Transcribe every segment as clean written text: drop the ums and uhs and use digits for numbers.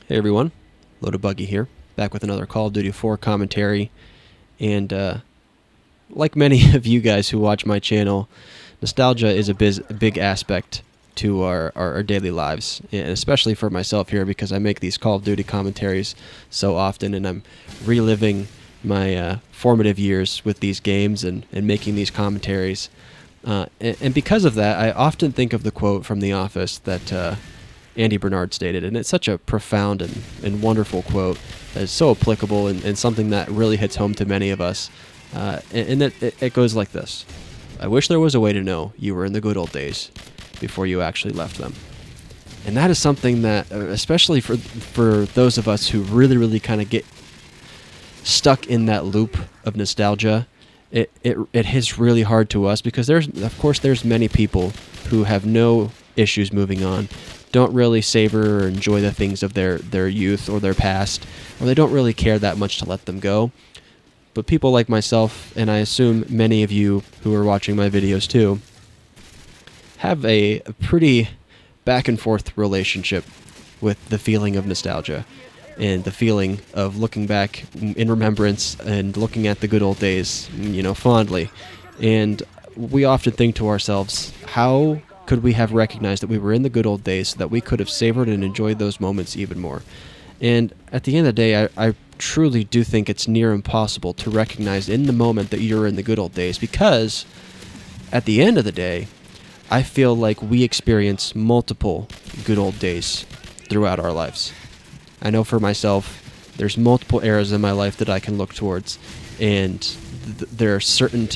Hey everyone, Loaded Buggy here, back with another Call of Duty 4 commentary. And like many of you guys who watch my channel, nostalgia is a big aspect to our daily lives, and especially for myself here because I make these Call of Duty commentaries so often, and I'm reliving my formative years with these games and making these commentaries. And because of that, I often think of the quote from The Office that Andy Bernard stated, and it's such a profound and wonderful quote that is so applicable and something that really hits home to many of us. And it goes like this: I wish there was a way to know you were in the good old days before you actually left them. And that is something that, especially for those of us who really kind of get stuck in that loop of nostalgia, it hits really hard to us because there's many people who have no issues moving on, don't really savor or enjoy the things of their youth or their past, or they don't really care that much to let them go. But people like myself, and I assume many of you who are watching my videos too, have a pretty back and forth relationship with the feeling of nostalgia and the feeling of looking back in remembrance and looking at the good old days, fondly. And we often think to ourselves, how could we have recognized that we were in the good old days so that we could have savored and enjoyed those moments even more? And at the end of the day, I truly do think it's near impossible to recognize in the moment that you're in the good old days, because at the end of the day, I feel like we experience multiple good old days throughout our lives. I know for myself, there's multiple eras in my life that I can look towards, and there are certain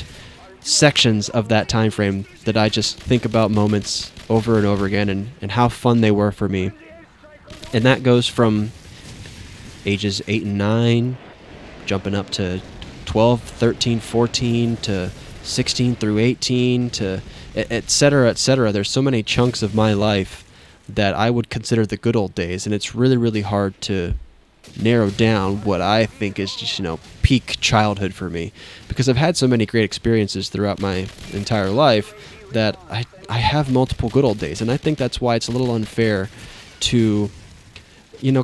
sections of that time frame that I just think about moments over and over again and how fun they were for me. And that goes from ages 8 and 9, jumping up to 12, 13, 14, to 16 through 18, to et cetera, et cetera. There's so many chunks of my life that I would consider the good old days, and it's really hard to narrow down what I think is just, peak childhood for me, because I've had so many great experiences throughout my entire life that I have multiple good old days. And I think that's why it's a little unfair to,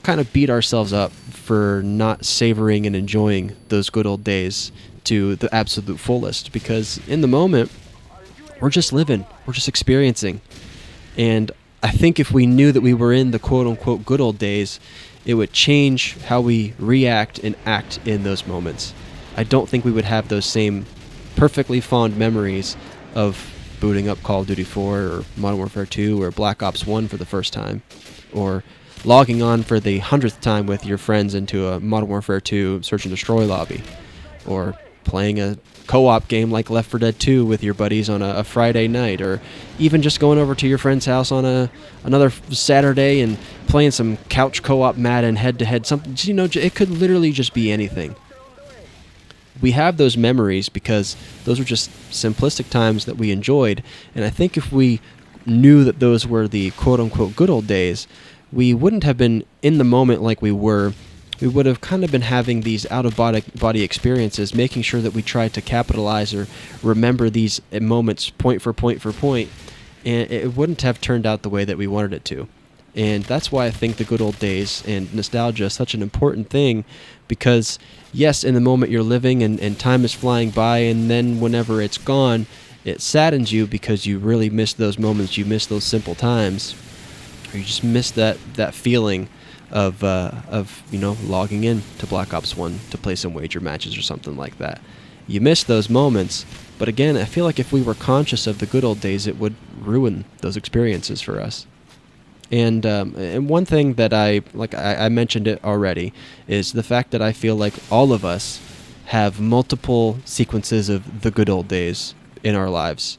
kind of beat ourselves up for not savoring and enjoying those good old days to the absolute fullest, because in the moment, we're just living, we're just experiencing. And I think if we knew that we were in the quote-unquote good old days, it would change how we react and act in those moments. I don't think we would have those same perfectly fond memories of booting up Call of Duty 4 or Modern Warfare 2 or Black Ops 1 for the first time, or logging on for the 100th time with your friends into a Modern Warfare 2 Search and Destroy lobby, or playing a co-op game like Left 4 Dead 2 with your buddies on a Friday night, or even just going over to your friend's house on another Saturday and playing some couch co-op Madden head-to-head, something, it could literally just be anything. We have those memories because those were just simplistic times that we enjoyed, and I think if we knew that those were the quote-unquote good old days, we wouldn't have been in the moment like we were. We would have kind of been having these out-of-body experiences, making sure that we tried to capitalize or remember these moments point for point, and it wouldn't have turned out the way that we wanted it to. And that's why I think the good old days and nostalgia is such an important thing, because, yes, in the moment you're living and time is flying by, and then whenever it's gone, it saddens you because you really miss those moments, you miss those simple times, or you just miss that feeling of logging in to Black Ops 1 to play some wager matches or something like that. You miss those moments, but again, I feel like if we were conscious of the good old days, it would ruin those experiences for us. And one thing that I mentioned it already, is the fact that I feel like all of us have multiple sequences of the good old days in our lives.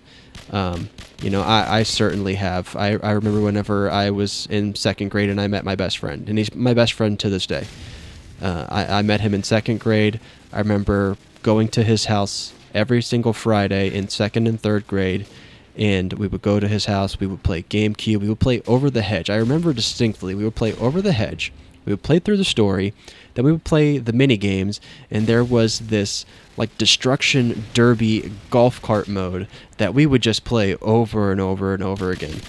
I certainly have. I remember whenever I was in second grade and I met my best friend, and he's my best friend to this day. I met him in second grade. I remember going to his house every single Friday in second and third grade, and we would go to his house. We would play GameCube. We would play Over the Hedge. I remember distinctly. We would play Over the Hedge. We would play through the story. Then we would play the mini games, and there was this destruction derby golf cart mode that we would just play over and over and over again.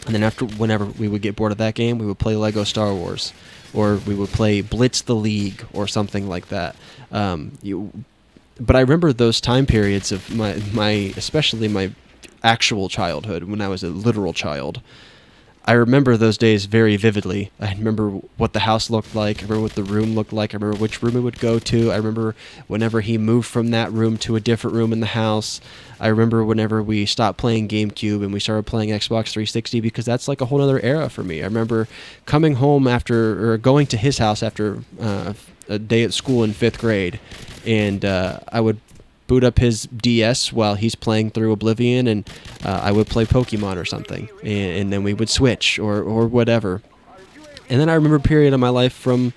And then whenever we would get bored of that game, we would play Lego Star Wars, or we would play Blitz the League or something like that. But I remember those time periods of especially my actual childhood, when I was a literal child. I remember those days very vividly. I remember what the house looked like. I remember what the room looked like. I remember which room it would go to. I remember whenever he moved from that room to a different room in the house. I remember whenever we stopped playing GameCube and we started playing Xbox 360, because that's like a whole other era for me. I remember coming home or going to his house after a day at school in 5th grade, and I would boot up his DS while he's playing through Oblivion, and I would play Pokemon or something, and then we would switch or whatever. And then I remember a period of my life from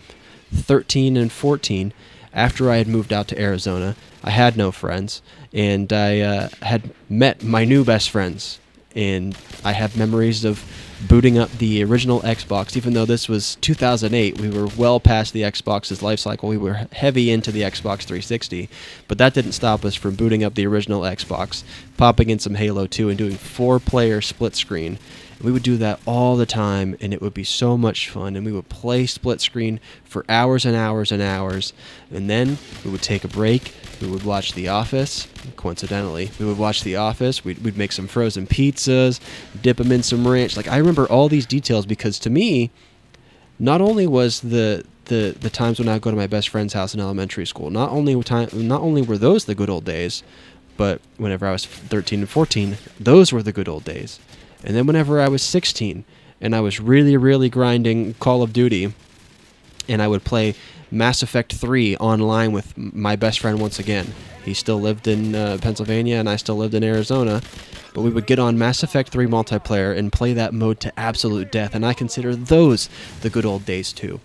13 and 14, after I had moved out to Arizona. I had no friends, and I had met my new best friends, and I have memories of booting up the original Xbox. Even though this was 2008, we were well past the Xbox's life cycle. We were heavy into the Xbox 360, but that didn't stop us from booting up the original Xbox, popping in some Halo 2, and doing 4-player split screen. And we would do that all the time, and it would be so much fun, and we would play split screen for hours and hours and hours, and then we would take a break. We would watch The Office. Coincidentally, we would watch The Office. We'd make some frozen pizzas, dip them in some ranch. Like, I remember all these details, because to me, not only was the times when I would go to my best friend's house in elementary school, not only were those the good old days, but whenever I was 13 and 14, those were the good old days. And then whenever I was 16 and I was really, really grinding Call of Duty, and I would play Mass Effect 3 online with my best friend once again. He still lived in Pennsylvania, and I still lived in Arizona. But we would get on Mass Effect 3 multiplayer and play that mode to absolute death, and I consider those the good old days too.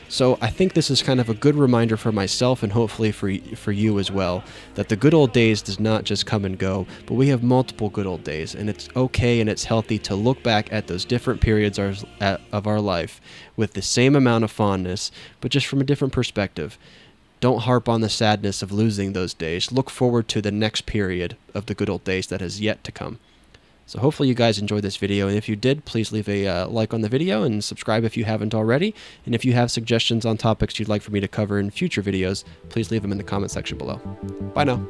So I think this is kind of a good reminder for myself, and hopefully for you as well, that the good old days does not just come and go, but we have multiple good old days, and it's okay and it's healthy to look back at those different periods of our life with the same amount of fondness, but just from a different perspective. Don't harp on the sadness of losing those days. Look forward to the next period of the good old days that has yet to come. So hopefully you guys enjoyed this video, and if you did, please leave a like on the video and subscribe if you haven't already. And if you have suggestions on topics you'd like for me to cover in future videos, please leave them in the comment section below. Bye now.